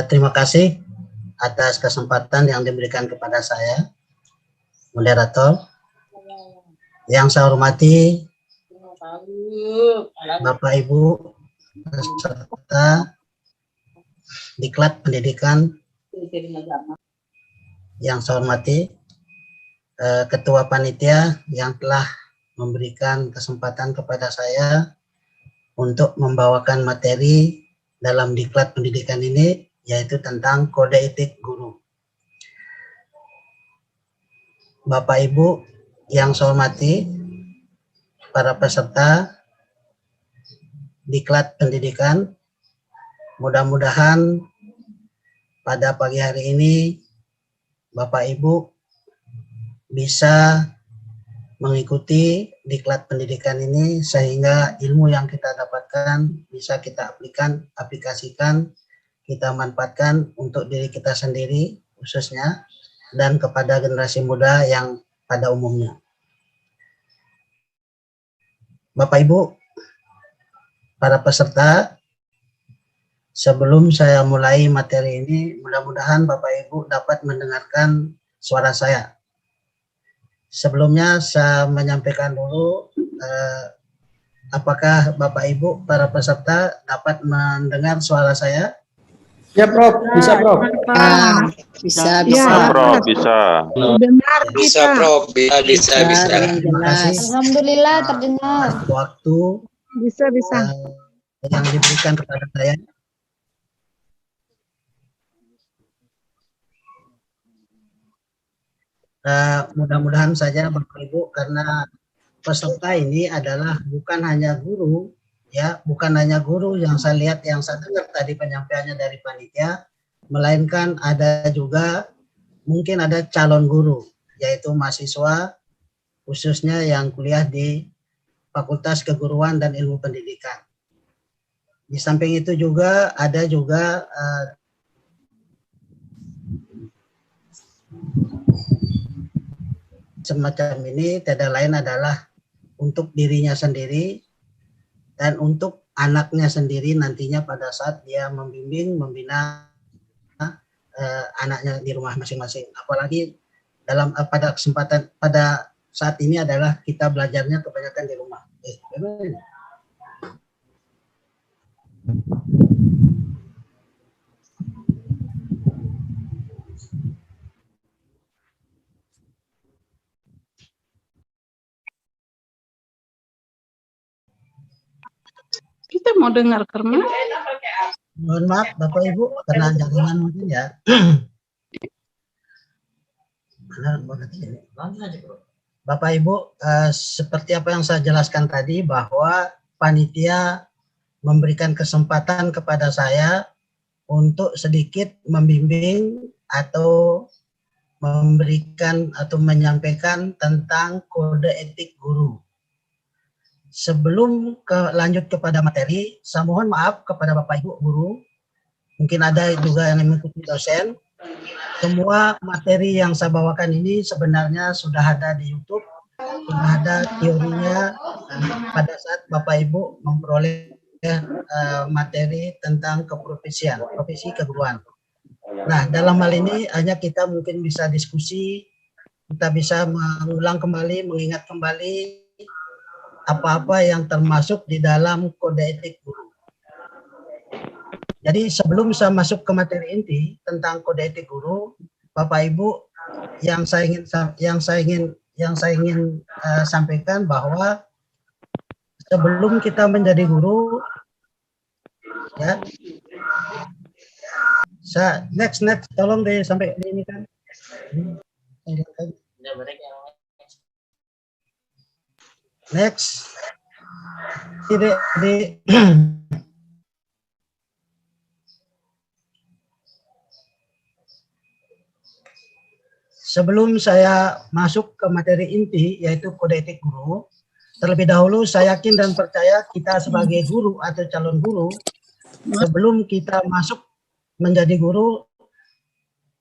Terima kasih atas kesempatan yang diberikan kepada saya, moderator. Yang saya hormati Bapak Ibu peserta Diklat Pendidikan, yang saya hormati Ketua Panitia yang telah memberikan kesempatan kepada saya untuk membawakan materi dalam Diklat Pendidikan ini, yaitu tentang kode etik guru. Bapak Ibu yang saya hormati, para peserta Diklat Pendidikan, mudah-mudahan pada pagi hari ini Bapak Ibu bisa mengikuti Diklat Pendidikan ini sehingga ilmu yang kita dapatkan bisa kita aplikasikan, kita manfaatkan untuk diri kita sendiri khususnya dan kepada generasi muda yang pada umumnya. Bapak Ibu, para peserta, sebelum saya mulai materi ini, mudah-mudahan Bapak Ibu dapat mendengarkan suara saya. Sebelumnya saya menyampaikan dulu, apakah Bapak Ibu para peserta dapat mendengar suara saya? Ya, Prof. Bisa, Prof. Bisa. Prof, bisa. Dengar Bisa, kita. Prof. Bisa. Terima kasih. Alhamdulillah terdengar. Waktu Bisa. yang diberikan kepada saya. Mudah-mudahan saja Bapak Ibu, karena peserta ini adalah bukan hanya guru, ya, bukan hanya guru yang saya lihat, yang saya dengar tadi penyampaiannya dari panitia, melainkan ada juga mungkin ada calon guru, yaitu mahasiswa khususnya yang kuliah di Fakultas Keguruan dan Ilmu Pendidikan. Di samping itu juga ada juga semacam ini, tidak lain adalah untuk dirinya sendiri dan untuk anaknya sendiri nantinya pada saat dia membimbing, membina anaknya di rumah masing-masing. Apalagi dalam pada kesempatan pada saat ini adalah kita belajarnya kebanyakan di rumah. Kita mau dengar karena Mohon maaf Bapak Ibu karena jaringan mungkin ya. Bapak Ibu, seperti apa yang saya jelaskan tadi, bahwa panitia memberikan kesempatan kepada saya untuk sedikit membimbing atau memberikan atau menyampaikan tentang kode etik guru. Sebelum lanjut kepada materi, saya mohon maaf kepada Bapak Ibu guru, mungkin ada juga yang mengikuti dosen. Semua materi yang saya bawakan ini sebenarnya sudah ada di YouTube, sudah ada teorinya pada saat Bapak Ibu memperoleh materi tentang keprofesian, profesi keguruan. Nah, dalam hal ini hanya kita mungkin bisa diskusi, kita bisa mengulang kembali, mengingat kembali apa-apa yang termasuk di dalam kode etik guru. Jadi sebelum saya masuk ke materi inti tentang kode etik guru, Bapak Ibu, yang saya ingin sampaikan bahwa sebelum kita menjadi guru, ya, next tolong deh sampai ini kan. Next, sebelum saya masuk ke materi inti yaitu kode etik guru, terlebih dahulu saya yakin dan percaya kita sebagai guru atau calon guru, sebelum kita masuk menjadi guru,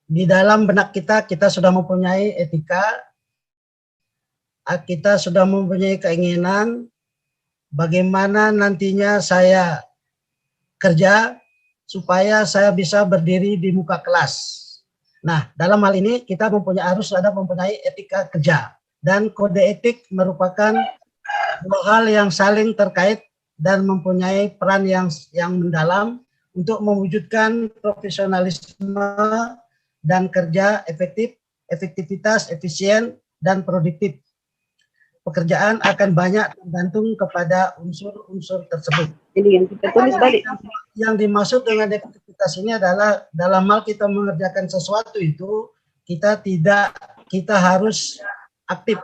di dalam benak kita sudah mempunyai etika, kita sudah mempunyai keinginan bagaimana nantinya saya kerja supaya saya bisa berdiri di muka kelas. Nah, dalam hal ini kita harus mempunyai etika kerja, dan kode etik merupakan dua hal yang saling terkait dan mempunyai peran yang mendalam untuk mewujudkan profesionalisme dan kerja efektivitas, efisien, dan produktif. Pekerjaan akan banyak tergantung kepada unsur-unsur tersebut. Ini yang kita tulis balik. Yang dimaksud dengan efektivitas ini adalah dalam hal kita mengerjakan sesuatu itu kita harus aktif.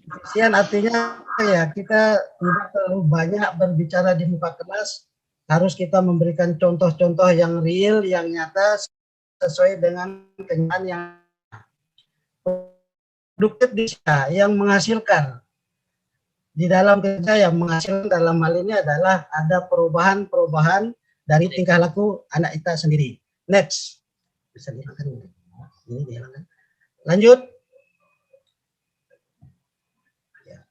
Efisien artinya ya kita tidak terlalu banyak berbicara di muka kelas, harus kita memberikan contoh-contoh yang real, yang nyata sesuai dengan kenyataan yang produktif yang menghasilkan. Di dalam kerja yang menghasilkan dalam hal ini adalah ada perubahan dari tingkah laku anak kita sendiri. Next. Bisa dihilangkan. Ini dihilangkan. Lanjut. Ya.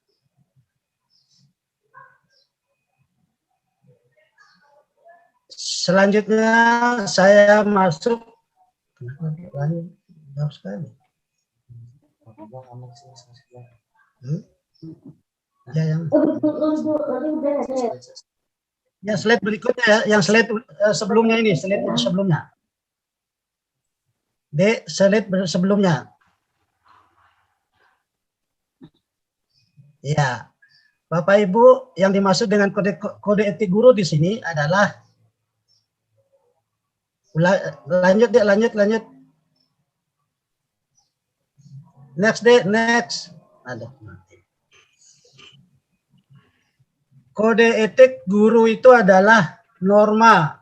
Selanjutnya saya masuk. Lanjut. Jauh sekali. Ya, slide berikutnya ya, yang slide sebelumnya ini, slide sebelumnya. Slide sebelumnya. Ya, Bapak Ibu, yang dimaksud dengan kode etik guru di sini adalah lanjut. Next. Ada. Kode etik guru itu adalah norma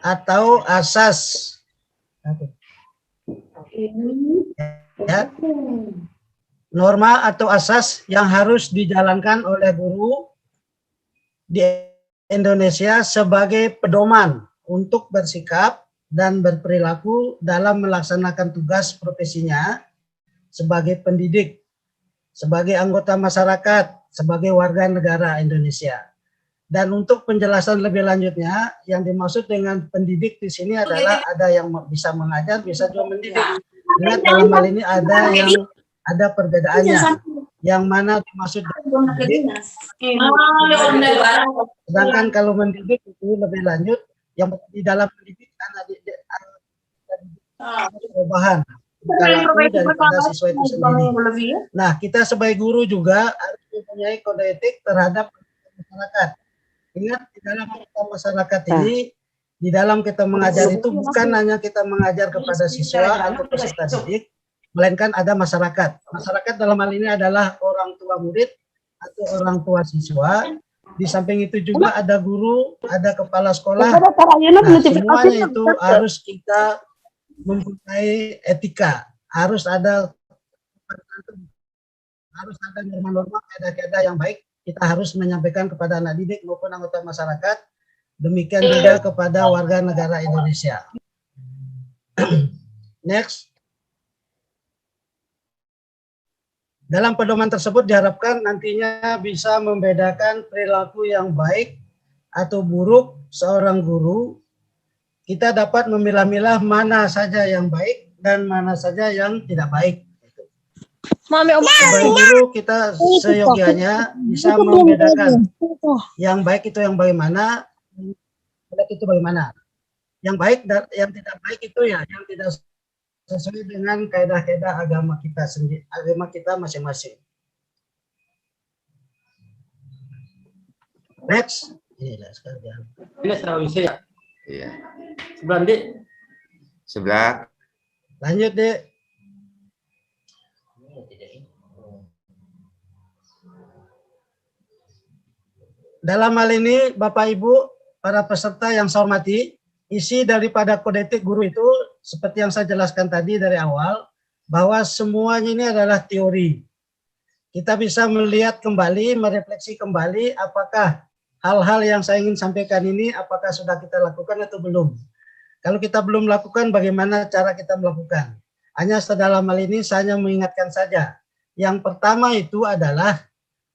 atau asas. Ya. Norma atau asas yang harus dijalankan oleh guru di Indonesia sebagai pedoman untuk bersikap dan berperilaku dalam melaksanakan tugas profesinya sebagai pendidik, sebagai anggota masyarakat, sebagai warga negara Indonesia. Dan untuk penjelasan lebih lanjutnya, yang dimaksud dengan pendidik di sini adalah ada yang bisa mengajar, bisa juga mendidik. Ingat dalam hal ini ada perbedaannya. Yang mana dimaksud dengan mendidik. Sedangkan kalau mendidik itu lebih lanjut, yang di dalam pendidik ada perubahan daripada siswa itu sendiri. Nah, kita sebagai guru juga harus mempunyai kode etik terhadap masyarakat. Ingat, di dalam kita masyarakat ini, di dalam kita mengajar itu bukan hanya kita mengajar kepada siswa atau peserta didik, melainkan ada masyarakat. Masyarakat dalam hal ini adalah orang tua murid atau orang tua siswa. Di samping itu juga ada guru, ada kepala sekolah. Nah, semuanya itu harus kita mempunyai etika, harus ada norma-norma, kaedah-kaedah yang baik. Kita harus menyampaikan kepada anak didik maupun anggota masyarakat, demikian juga kepada warga negara Indonesia. Next. Dalam pedoman tersebut diharapkan nantinya bisa membedakan perilaku yang baik atau buruk seorang guru. Kita dapat memilah-milah mana saja yang baik dan mana saja yang tidak baik. Sebagai guru kita seyogianya bisa membedakan yang baik itu yang bagaimana, tidak itu bagaimana. Yang baik dan yang tidak baik itu ya yang tidak sesuai dengan kaidah-kaidah agama kita sendiri, agama kita masing-masing. Next. Inilah sekalian. Ini setelah ya. Iya. Sebelah Dek. Sebelah. Lanjut, Dek. Dalam hal ini, Bapak Ibu, para peserta yang saya hormati, isi daripada kode etik guru itu seperti yang saya jelaskan tadi dari awal, bahwa semuanya ini adalah teori. Kita bisa melihat kembali, merefleksi kembali apakah hal-hal yang saya ingin sampaikan ini apakah sudah kita lakukan atau belum. Kalau kita belum lakukan, bagaimana cara kita melakukan? Hanya dalam hal ini saya mengingatkan saja. Yang pertama itu adalah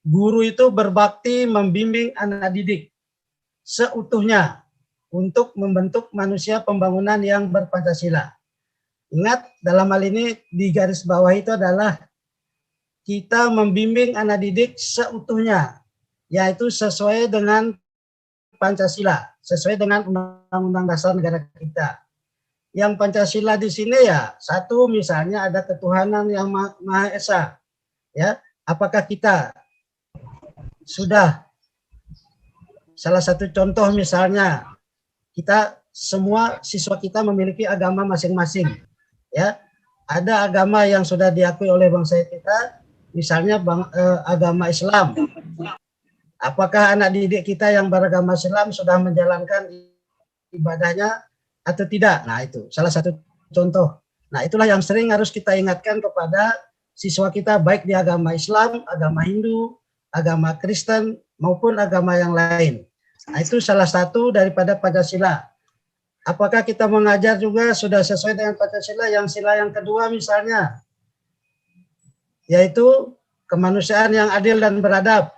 guru itu berbakti membimbing anak didik seutuhnya untuk membentuk manusia pembangunan yang berpancasila. Ingat, dalam hal ini di garis bawah itu adalah kita membimbing anak didik seutuhnya, yaitu sesuai dengan Pancasila, sesuai dengan Undang-Undang Dasar Negara kita. Yang Pancasila di sini ya, satu misalnya ada ketuhanan yang Maha Esa. Ya, apakah kita sudah, salah satu contoh misalnya, kita semua siswa kita memiliki agama masing-masing. Ya, ada agama yang sudah diakui oleh bangsa kita, misalnya agama Islam. Apakah anak didik kita yang beragama Islam sudah menjalankan ibadahnya atau tidak? Nah, itu salah satu contoh. Nah, itulah yang sering harus kita ingatkan kepada siswa kita, baik di agama Islam, agama Hindu, agama Kristen, maupun agama yang lain. Nah, itu salah satu daripada Pancasila. Apakah kita mengajar juga sudah sesuai dengan Pancasila? Yang sila yang kedua misalnya, yaitu kemanusiaan yang adil dan beradab.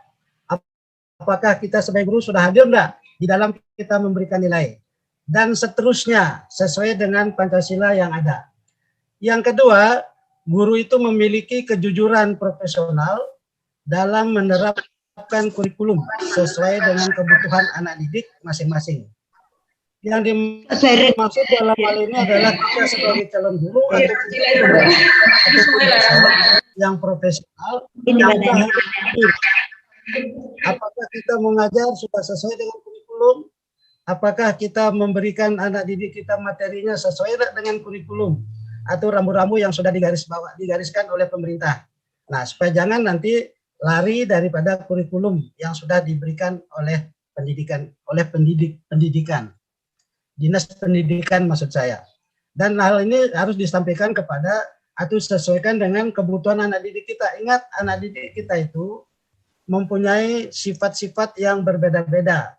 Apakah kita sebagai guru sudah hadir enggak di dalam kita memberikan nilai? Dan seterusnya sesuai dengan Pancasila yang ada. Yang kedua, guru itu memiliki kejujuran profesional dalam menerapkan kurikulum sesuai dengan kebutuhan anak didik masing-masing. Yang dimaksud dalam hal ini adalah kita sebagai calon guru atau yang profesional, apakah kita mengajar sudah sesuai dengan kurikulum? Apakah kita memberikan anak didik kita materinya sesuai dengan kurikulum atau rambu-rambu yang sudah digariskan oleh pemerintah? Nah, supaya jangan nanti lari daripada kurikulum yang sudah diberikan oleh pendidikan. Dinas Pendidikan maksud saya. Dan hal ini harus disampaikan kepada atau sesuaikan dengan kebutuhan anak didik kita. Ingat, anak didik kita itu mempunyai sifat-sifat yang berbeda-beda,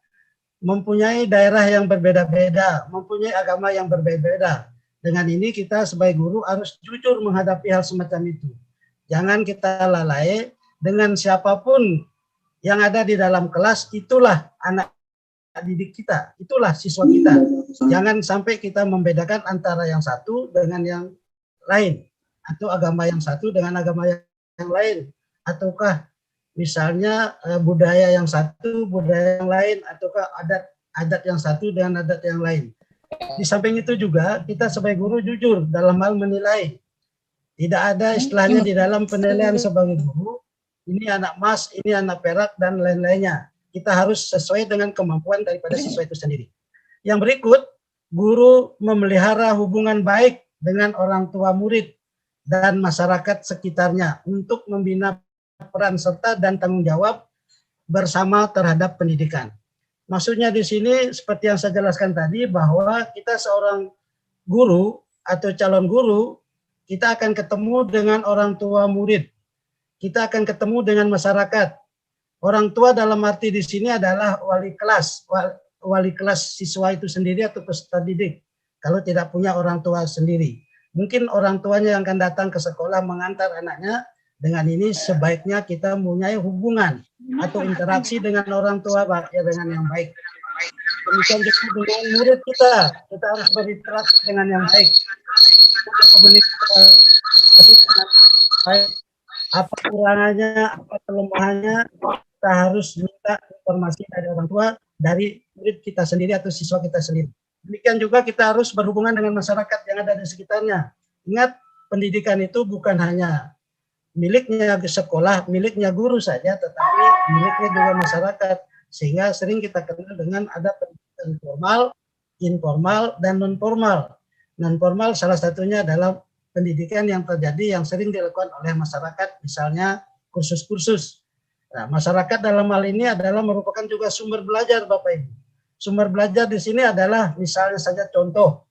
mempunyai daerah yang berbeda-beda, mempunyai agama yang berbeda-beda. Dengan ini kita sebagai guru harus jujur menghadapi hal semacam itu. Jangan kita lalai dengan siapapun yang ada di dalam kelas, itulah anak didik kita, itulah siswa kita. Jangan sampai kita membedakan antara yang satu dengan yang lain, atau agama yang satu dengan agama yang lain, ataukah misalnya budaya yang satu, budaya yang lain, ataukah adat yang satu dengan adat yang lain. Di samping itu juga kita sebagai guru jujur dalam hal menilai. Tidak ada istilahnya di dalam penilaian sebagai guru, ini anak emas, ini anak perak, dan lain-lainnya. Kita harus sesuai dengan kemampuan daripada siswa itu sendiri. Yang berikut, guru memelihara hubungan baik dengan orang tua murid dan masyarakat sekitarnya untuk membina peran serta dan tanggung jawab bersama terhadap pendidikan. Maksudnya di sini seperti yang saya jelaskan tadi, bahwa kita seorang guru atau calon guru, kita akan ketemu dengan orang tua murid, kita akan ketemu dengan masyarakat. Orang tua dalam arti di sini adalah wali kelas siswa itu sendiri atau peserta didik. Kalau tidak punya orang tua sendiri, mungkin orang tuanya yang akan datang ke sekolah mengantar anaknya. Dengan ini sebaiknya kita mempunyai hubungan atau interaksi dengan orang tua ya dengan yang baik. Demikian juga dengan murid kita harus berinteraksi dengan yang baik. Komunikasi dengan baik. Apa kurangannya, apa kelemahannya, kita harus minta informasi dari orang tua, dari murid kita sendiri atau siswa kita sendiri. Demikian juga kita harus berhubungan dengan masyarakat yang ada di sekitarnya. Ingat, pendidikan itu bukan hanya miliknya sekolah, miliknya guru saja, tetapi miliknya juga masyarakat. Sehingga sering kita kenal dengan ada pendidikan formal, informal, dan non-formal. Non-formal salah satunya adalah pendidikan yang terjadi yang sering dilakukan oleh masyarakat, misalnya kursus-kursus. Nah, masyarakat dalam hal ini adalah merupakan juga sumber belajar, Bapak Ibu. Sumber belajar di sini adalah misalnya saja contoh,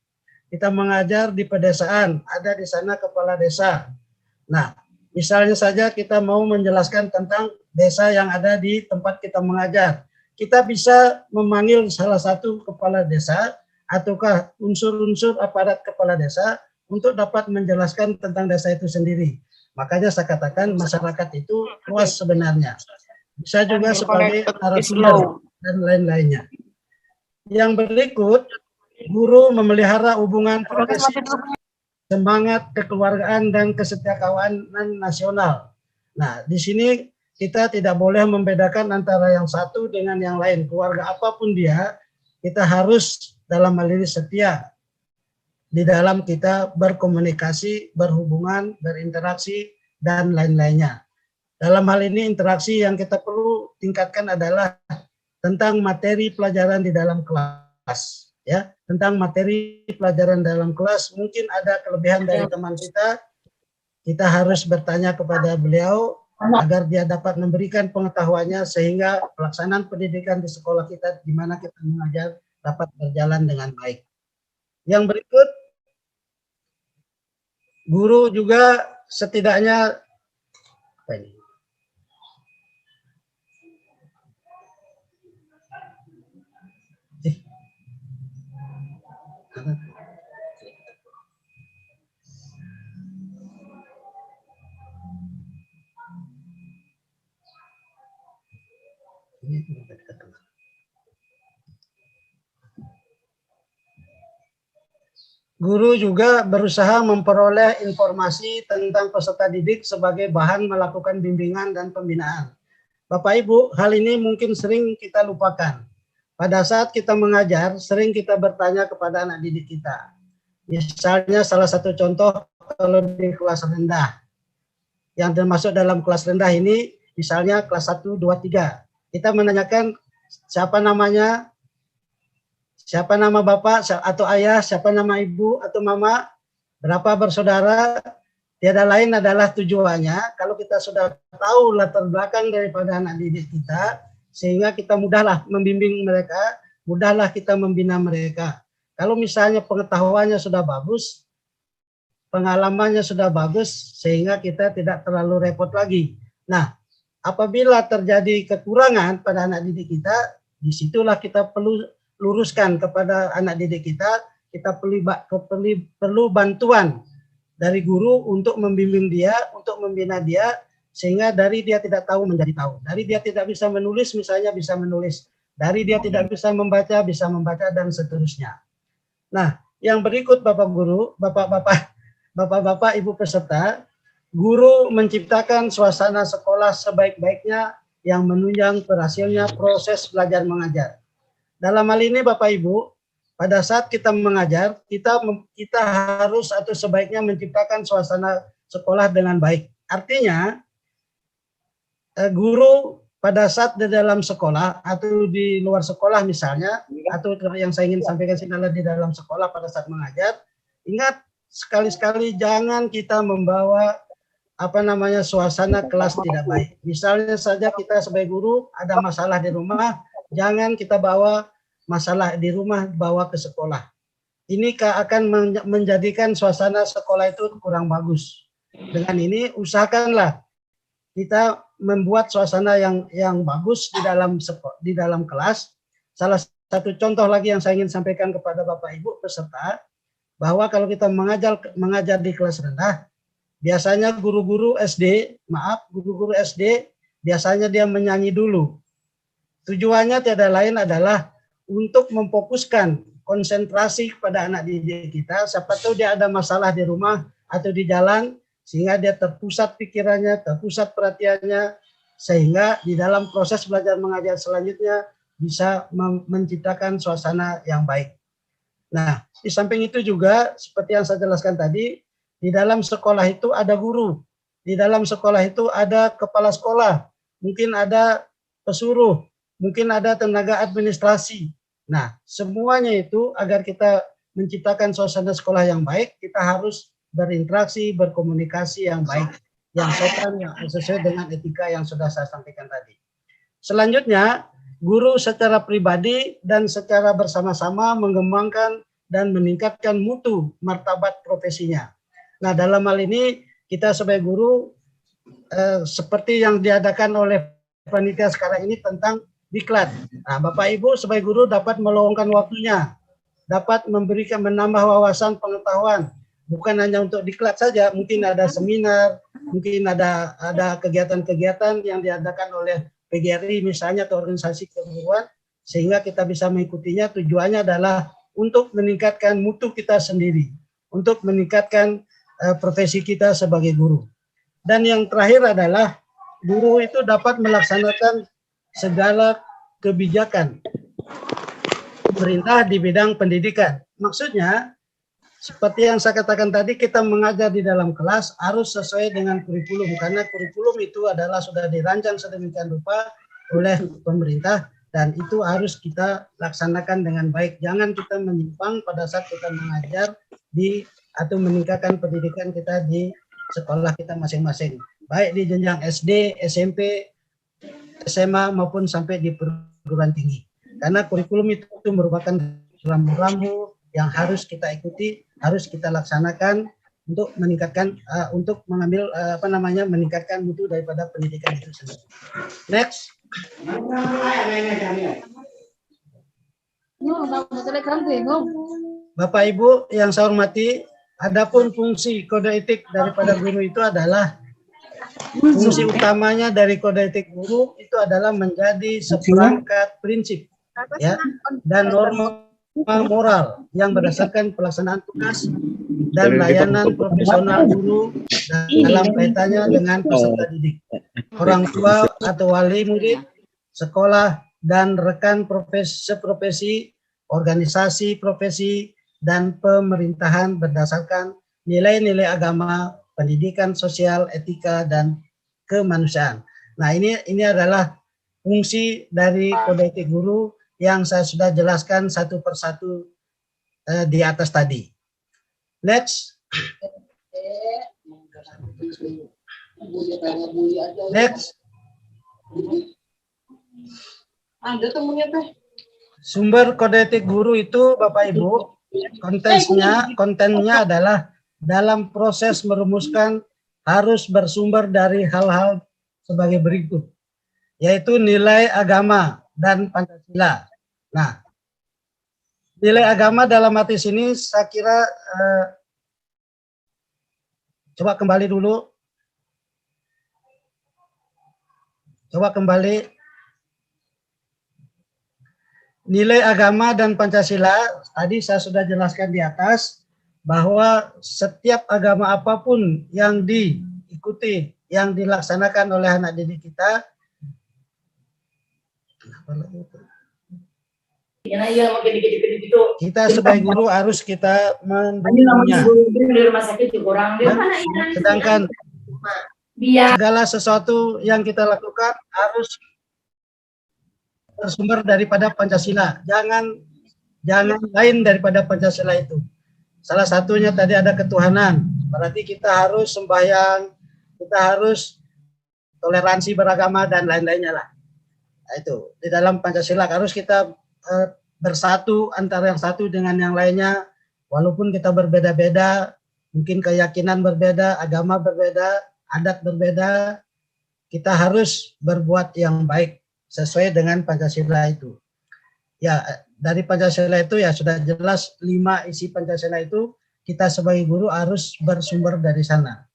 kita mengajar di pedesaan, ada di sana kepala desa. Nah, misalnya saja kita mau menjelaskan tentang desa yang ada di tempat kita mengajar. Kita bisa memanggil salah satu kepala desa ataukah unsur-unsur aparat kepala desa untuk dapat menjelaskan tentang desa itu sendiri. Makanya saya katakan masyarakat itu luas sebenarnya. bisa juga sebagai Connected is narasumber low. dan lain-lainnya. Yang berikut, guru memelihara hubungan profesi, semangat kekeluargaan dan kesetiakawanan nasional. Nah, di sini kita tidak boleh membedakan antara yang satu dengan yang lain. Keluarga apapun dia, kita harus dalam hal ini setia di dalam kita berkomunikasi, berhubungan, berinteraksi, dan lain-lainnya. Dalam hal ini interaksi yang kita perlu tingkatkan adalah tentang materi pelajaran di dalam kelas. Ya, tentang materi pelajaran dalam kelas, mungkin ada kelebihan dari teman kita harus bertanya kepada beliau agar dia dapat memberikan pengetahuannya sehingga pelaksanaan pendidikan di sekolah kita di mana kita mengajar dapat berjalan dengan baik. Yang berikut, guru juga setidaknya apa ini? Guru juga berusaha memperoleh informasi tentang peserta didik sebagai bahan melakukan bimbingan dan pembinaan. Bapak Ibu, hal ini mungkin sering kita lupakan. Pada saat kita mengajar, sering kita bertanya kepada anak didik kita. Misalnya salah satu contoh kalau di kelas rendah. Yang termasuk dalam kelas rendah ini, misalnya kelas 1, 2, 3. Kita menanyakan siapa namanya, siapa nama bapak atau ayah, siapa nama ibu atau mama, berapa bersaudara. Tiada lain adalah tujuannya kalau kita sudah tahu latar belakang daripada anak didik kita, sehingga kita mudahlah membimbing mereka, mudahlah kita membina mereka. Kalau misalnya pengetahuannya sudah bagus, pengalamannya sudah bagus, sehingga kita tidak terlalu repot lagi. Nah, apabila terjadi kekurangan pada anak didik kita, disitulah kita perlu luruskan kepada anak didik kita perlu bantuan dari guru untuk membimbing dia, untuk membina dia, sehingga dari dia tidak tahu menjadi tahu. Dari dia tidak bisa menulis, misalnya bisa menulis. Dari dia tidak bisa membaca, dan seterusnya. Nah, yang berikut Bapak Guru, Bapak-bapak, Ibu peserta, guru menciptakan suasana sekolah sebaik-baiknya yang menunjang berhasilnya proses belajar mengajar. Dalam hal ini Bapak Ibu, pada saat kita mengajar, kita harus atau sebaiknya menciptakan suasana sekolah dengan baik. Artinya, guru pada saat di dalam sekolah atau di luar sekolah misalnya, atau yang saya ingin sampaikan adalah di dalam sekolah pada saat mengajar, ingat sekali-sekali jangan kita membawa suasana kelas tidak baik. Misalnya saja kita sebagai guru ada masalah di rumah, jangan kita bawa masalah di rumah bawa ke sekolah. Ini akan menjadikan suasana sekolah itu kurang bagus. Dengan ini usahakanlah kita membuat suasana yang bagus di dalam kelas. Salah satu contoh lagi yang saya ingin sampaikan kepada Bapak Ibu peserta, bahwa kalau kita mengajar di kelas rendah, biasanya guru-guru SD biasanya dia menyanyi dulu. Tujuannya tiada lain adalah untuk memfokuskan konsentrasi kepada anak didik kita. Siapa tahu dia ada masalah di rumah atau di jalan, sehingga dia terpusat pikirannya, terpusat perhatiannya, sehingga di dalam proses belajar mengajar selanjutnya bisa menciptakan suasana yang baik. Nah, di samping itu juga seperti yang saya jelaskan tadi, di dalam sekolah itu ada guru, di dalam sekolah itu ada kepala sekolah, mungkin ada pesuruh, mungkin ada tenaga administrasi. Nah, semuanya itu agar kita menciptakan suasana sekolah yang baik, kita harus berinteraksi, berkomunikasi yang baik, yang sopan, yang sesuai dengan etika yang sudah saya sampaikan tadi. Selanjutnya, guru secara pribadi dan secara bersama-sama mengembangkan dan meningkatkan mutu martabat profesinya. Nah, dalam hal ini kita sebagai guru seperti yang diadakan oleh panitia sekarang ini tentang diklat. Nah, Bapak Ibu sebagai guru dapat meluangkan waktunya, dapat menambah wawasan pengetahuan, bukan hanya untuk diklat saja, mungkin ada seminar, mungkin ada kegiatan-kegiatan yang diadakan oleh PGRI misalnya atau organisasi keguruan, sehingga kita bisa mengikutinya. Tujuannya adalah untuk meningkatkan mutu kita sendiri, untuk meningkatkan profesi kita sebagai guru. Dan yang terakhir adalah guru itu dapat melaksanakan segala kebijakan pemerintah di bidang pendidikan. Maksudnya, seperti yang saya katakan tadi, kita mengajar di dalam kelas harus sesuai dengan kurikulum, karena kurikulum itu adalah sudah dirancang sedemikian rupa oleh pemerintah, dan itu harus kita laksanakan dengan baik. Jangan kita menyimpang pada saat kita mengajar atau meningkatkan pendidikan kita di sekolah kita masing-masing, baik di jenjang SD, SMP, SMA maupun sampai di perguruan tinggi. Karena kurikulum itu merupakan rambu-rambu yang harus kita ikuti, harus kita laksanakan untuk meningkatkan, untuk mengambil meningkatkan mutu daripada pendidikan itu sendiri. Next. Bapak Ibu yang saya hormati, adapun fungsi kode etik daripada guru itu adalah, fungsi utamanya dari kode etik guru itu adalah menjadi seperangkat prinsip, ya, dan norma moral yang berdasarkan pelaksanaan tugas dan layanan profesional guru dalam kaitannya dengan peserta didik, orang tua atau wali murid, sekolah, dan rekan seprofesi, organisasi profesi, dan pemerintahan berdasarkan nilai-nilai agama, pendidikan sosial, etika, dan kemanusiaan. Nah, ini adalah fungsi dari kode etik guru yang saya sudah jelaskan satu persatu di atas tadi. Next. Next. Sumber kode etik guru itu, Bapak Ibu, kontennya adalah dalam proses merumuskan harus bersumber dari hal-hal sebagai berikut, yaitu nilai agama dan Pancasila. Nah, nilai agama dalam arti sini saya kira coba kembali dulu. Coba kembali. Nilai agama dan Pancasila, tadi saya sudah jelaskan di atas, bahwa setiap agama apapun yang diikuti, yang dilaksanakan oleh anak didik kita, kita sebagai guru harus kita mendukungnya. Sedangkan segala sesuatu yang kita lakukan harus bersumber daripada Pancasila. Jangan lain daripada Pancasila itu. Salah satunya tadi ada ketuhanan. Berarti kita harus sembahyang, kita harus toleransi beragama dan lain-lainnya lah. Nah, itu di dalam Pancasila harus kita bersatu antara yang satu dengan yang lainnya, walaupun kita berbeda-beda, mungkin keyakinan berbeda, agama berbeda, adat berbeda, kita harus berbuat yang baik sesuai dengan Pancasila itu. Ya, dari Pancasila itu ya sudah jelas 5 isi Pancasila itu, kita sebagai guru harus bersumber dari sana.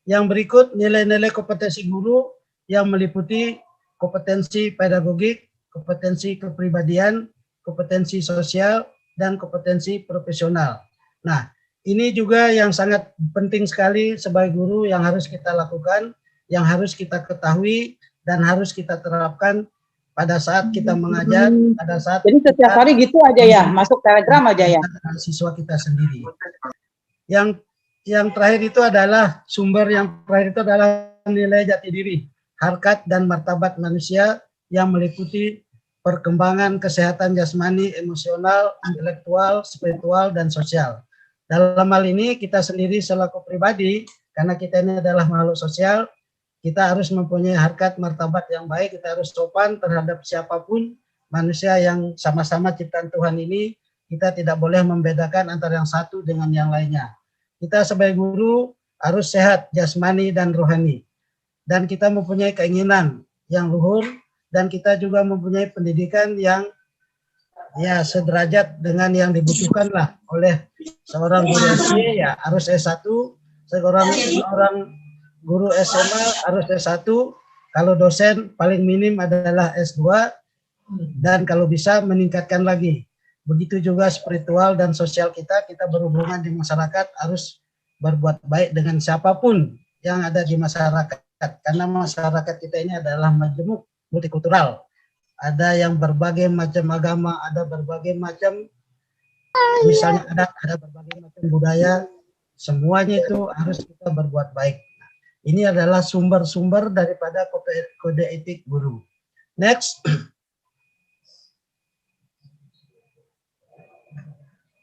Yang berikut nilai-nilai kompetensi guru yang meliputi kompetensi pedagogik, kompetensi kepribadian, kompetensi sosial, dan kompetensi profesional. Nah, ini juga yang sangat penting sekali sebagai guru yang harus kita lakukan, yang harus kita ketahui, dan harus kita terapkan pada saat kita mengajar, pada saat jadi setiap hari gitu aja ya, masuk telegram aja ya. Siswa kita sendiri. Yang terakhir itu adalah sumber yang terakhir itu adalah nilai jati diri, harkat dan martabat manusia yang meliputi perkembangan kesehatan jasmani, emosional, intelektual, spiritual, dan sosial. Dalam hal ini kita sendiri selaku pribadi, karena kita ini adalah makhluk sosial, kita harus mempunyai harkat martabat yang baik, kita harus sopan terhadap siapapun manusia yang sama-sama ciptaan Tuhan ini. Kita tidak boleh membedakan antara yang satu dengan yang lainnya. Kita sebagai guru harus sehat jasmani dan rohani. Dan kita mempunyai keinginan yang luhur, dan kita juga mempunyai pendidikan yang ya sederajat dengan yang dibutuhkan lah oleh seorang guru SD, ya harus S1, seorang guru SMA harus S1, Kalau dosen paling minim adalah S2 dan kalau bisa meningkatkan lagi. Begitu juga spiritual dan sosial kita berhubungan di masyarakat harus berbuat baik dengan siapapun yang ada di masyarakat. Karena masyarakat kita ini adalah majemuk multikultural. Ada yang berbagai macam agama, ada berbagai macam, misalnya ada berbagai macam budaya, semuanya itu harus kita berbuat baik. Ini adalah sumber-sumber daripada kode etik guru. Next.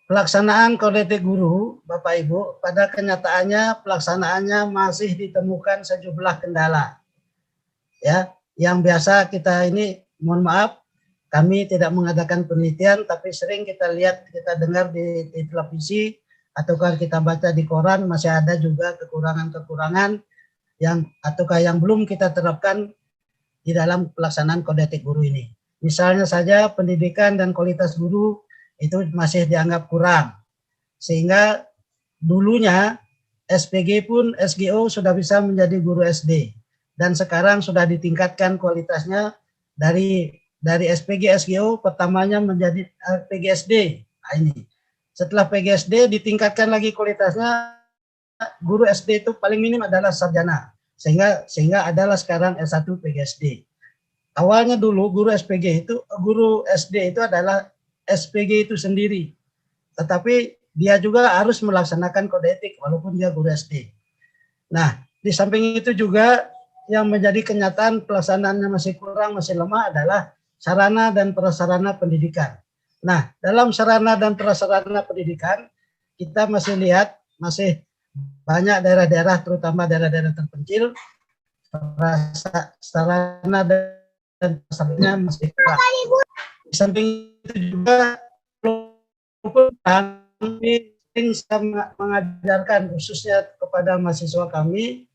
Pelaksanaan kode etik guru, Bapak Ibu, pada kenyataannya pelaksanaannya masih ditemukan sejumlah kendala. Ya, yang biasa kita ini, mohon maaf, kami tidak mengadakan penelitian, tapi sering kita lihat, kita dengar di televisi, ataukah kita baca di koran, masih ada juga kekurangan-kekurangan ataukah yang belum kita terapkan di dalam pelaksanaan kode etik guru ini. Misalnya saja pendidikan dan kualitas guru itu masih dianggap kurang. Sehingga dulunya SPG pun SGO sudah bisa menjadi guru SD. Dan sekarang sudah ditingkatkan kualitasnya dari SPG SGO pertamanya menjadi PGSD. Nah, ini. Setelah PGSD ditingkatkan lagi kualitasnya, guru SD itu paling minim adalah sarjana. Sehingga adalah sekarang S1 PGSD. Awalnya dulu guru SD itu adalah SPG itu sendiri. Tetapi dia juga harus melaksanakan kode etik walaupun dia guru SD. Nah, di samping itu juga yang menjadi kenyataan pelaksanaannya masih kurang, masih lemah adalah sarana dan prasarana pendidikan. Nah, dalam sarana dan prasarana pendidikan, kita masih lihat, masih banyak daerah-daerah, terutama daerah-daerah terpencil, sarana dan prasarananya masih kurang. Di samping itu juga, kami mengajarkan khususnya kepada mahasiswa kami,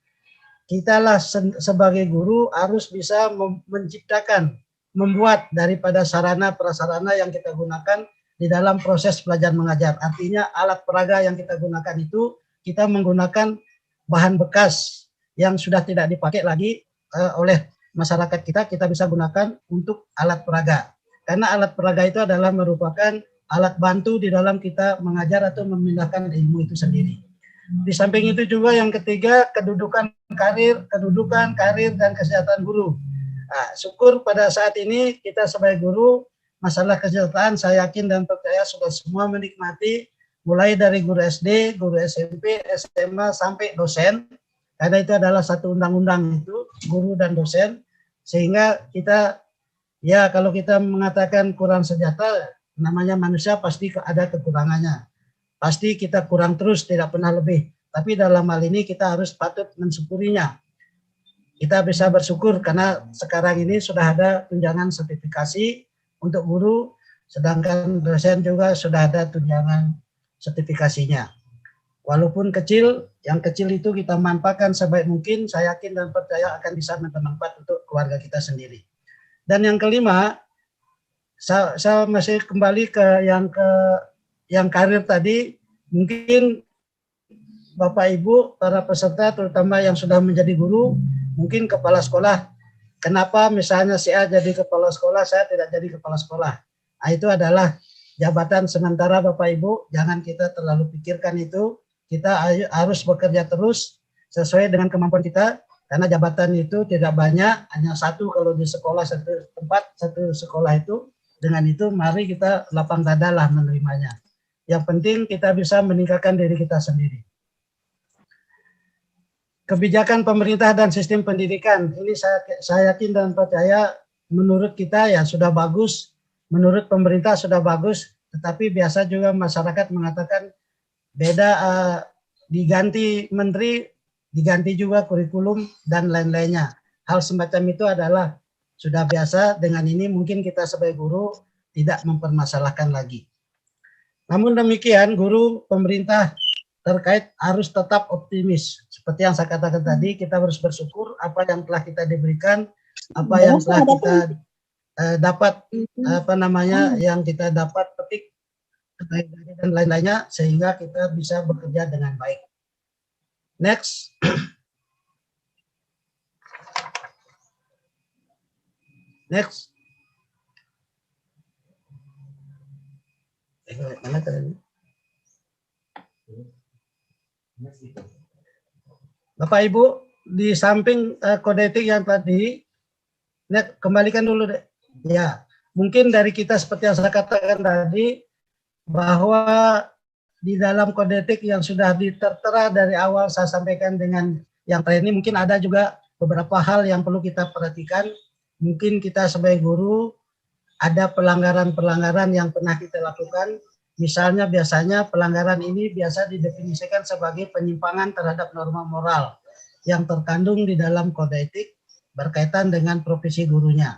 kita lah sebagai guru harus bisa menciptakan, membuat daripada sarana prasarana yang kita gunakan di dalam proses belajar mengajar. Artinya alat peraga yang kita gunakan itu kita menggunakan bahan bekas yang sudah tidak dipakai lagi oleh masyarakat kita bisa gunakan untuk alat peraga. Karena alat peraga itu adalah merupakan alat bantu di dalam kita mengajar atau memindahkan ilmu itu sendiri. Di samping itu juga yang ketiga, kedudukan karir dan kesehatan guru. Nah, syukur pada saat ini kita sebagai guru, masalah kesejahteraan saya yakin dan percaya sudah semua menikmati, mulai dari guru SD, guru SMP, SMA, sampai dosen, karena itu adalah satu undang-undang itu, guru dan dosen, sehingga kita, ya kalau kita mengatakan kurang sejahtera, namanya manusia pasti ada kekurangannya. Pasti kita kurang terus, tidak pernah lebih. Tapi dalam hal ini kita harus patut mensyukurinya. Kita bisa bersyukur karena sekarang ini sudah ada tunjangan sertifikasi untuk guru, sedangkan dosen juga sudah ada tunjangan sertifikasinya. Walaupun kecil, yang kecil itu kita manfaatkan sebaik mungkin, saya yakin dan percaya akan bisa bermanfaat untuk keluarga kita sendiri. Dan yang kelima, saya masih kembali ke yang karir tadi, mungkin Bapak Ibu, para peserta terutama yang sudah menjadi guru, mungkin kepala sekolah, kenapa misalnya si A jadi kepala sekolah, saya tidak jadi kepala sekolah. Nah, itu adalah jabatan sementara Bapak Ibu, jangan kita terlalu pikirkan itu, kita harus bekerja terus sesuai dengan kemampuan kita, karena jabatan itu tidak banyak, hanya satu kalau di sekolah, satu tempat, satu sekolah itu, dengan itu mari kita lapang dada lah menerimanya. Yang penting kita bisa meningkatkan diri kita sendiri. Kebijakan pemerintah dan sistem pendidikan, ini saya yakin dan percaya menurut kita ya sudah bagus, menurut pemerintah sudah bagus, tetapi biasa juga masyarakat mengatakan beda, diganti menteri, diganti juga kurikulum dan lain-lainnya. Hal semacam itu adalah sudah biasa, dengan ini mungkin kita sebagai guru tidak mempermasalahkan lagi. Namun demikian, guru, pemerintah terkait harus tetap optimis. Seperti yang saya katakan tadi, kita harus bersyukur apa yang telah kita diberikan, apa yang telah kita dapat, yang kita dapat petik dan lain-lainnya, sehingga kita bisa bekerja dengan baik. Next. Next. Mana tadi? Bapak Ibu, di samping kode etik yang tadi, kembalikan dulu deh. Ya, mungkin dari kita seperti yang saya katakan tadi, bahwa di dalam kode etik yang sudah tertera dari awal saya sampaikan dengan yang terakhir ini, mungkin ada juga beberapa hal yang perlu kita perhatikan. Mungkin kita sebagai guru ada pelanggaran-pelanggaran yang pernah kita lakukan. Misalnya biasanya pelanggaran ini biasa didefinisikan sebagai penyimpangan terhadap norma moral yang terkandung di dalam kode etik berkaitan dengan profesi gurunya.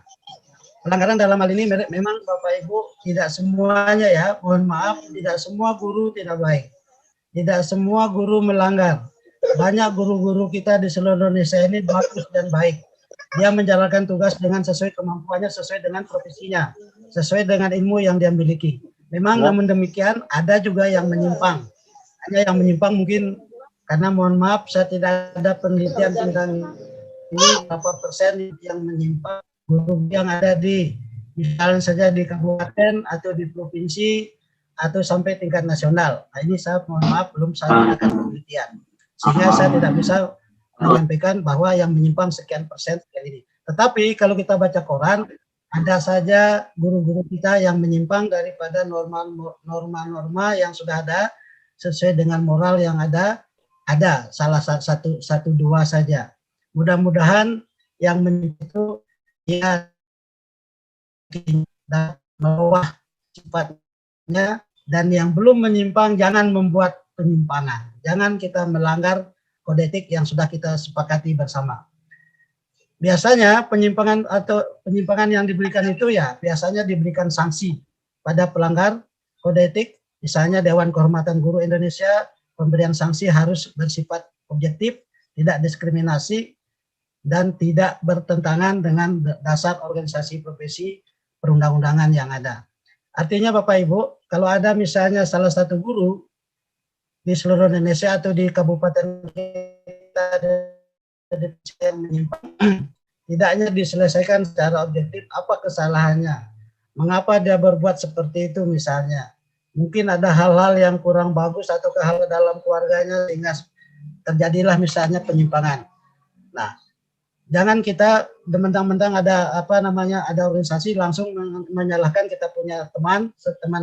Pelanggaran dalam hal ini memang Bapak Ibu tidak semuanya ya, mohon maaf, tidak semua guru tidak baik. Tidak semua guru melanggar. Banyak guru-guru kita di seluruh Indonesia ini bagus dan baik. Dia menjalankan tugas dengan sesuai kemampuannya, sesuai dengan profesinya, sesuai dengan ilmu yang dia miliki. Memang namun demikian ada juga yang menyimpang. Hanya yang menyimpang mungkin karena mohon maaf saya tidak ada penelitian tentang ini berapa persen yang menyimpang guru yang ada di misalnya saja di kabupaten atau di provinsi atau sampai tingkat nasional. Nah, ini saya mohon maaf belum saya melakukan penelitian. Sehingga saya tidak bisa menyampaikan bahwa yang menyimpang sekian persen sekian ini. Tetapi kalau kita baca koran, ada saja guru-guru kita yang menyimpang daripada norma-norma yang sudah ada sesuai dengan moral yang ada salah satu dua saja. Mudah-mudahan yang menyimpang itu ya bawah sifatnya, dan yang belum menyimpang jangan membuat penyimpangan. Jangan kita melanggar kode etik yang sudah kita sepakati bersama. Biasanya penyimpangan yang diberikan itu ya biasanya diberikan sanksi pada pelanggar kode etik. Misalnya Dewan Kehormatan Guru Indonesia, pemberian sanksi harus bersifat objektif, tidak diskriminasi, dan tidak bertentangan dengan dasar organisasi profesi perundang-undangan yang ada. Artinya Bapak Ibu, kalau ada misalnya salah satu guru di seluruh Indonesia atau di kabupaten kita yang menyimpang, tidaknya diselesaikan secara objektif apa kesalahannya, mengapa dia berbuat seperti itu misalnya. Mungkin ada hal-hal yang kurang bagus atau hal dalam keluarganya sehingga terjadilah misalnya penyimpangan. Nah, jangan kita mentang-mentang ada ada organisasi langsung menyalahkan kita punya teman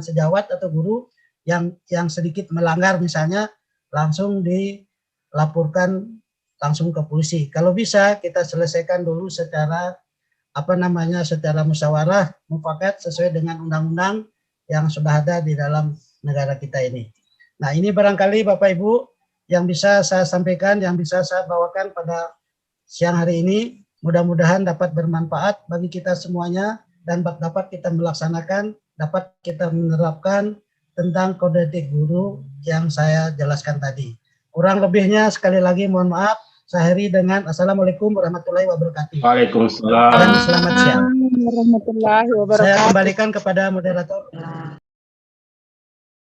sejawat atau guru yang sedikit melanggar misalnya langsung dilaporkan langsung ke polisi. Kalau bisa kita selesaikan dulu secara secara musyawarah mufakat sesuai dengan undang-undang yang sudah ada di dalam negara kita ini. Nah, ini barangkali Bapak Ibu yang bisa saya sampaikan, yang bisa saya bawakan pada siang hari ini. Mudah-mudahan dapat bermanfaat bagi kita semuanya dan dapat kita melaksanakan, dapat kita menerapkan tentang kode etik guru yang saya jelaskan tadi. Kurang lebihnya sekali lagi mohon maaf. Saya akhiri dengan Assalamualaikum warahmatullahi wabarakatuh. Waalaikumsalam. Dan selamat siang. Warahmatullahi wabarakatuh. Saya kembalikan kepada moderator.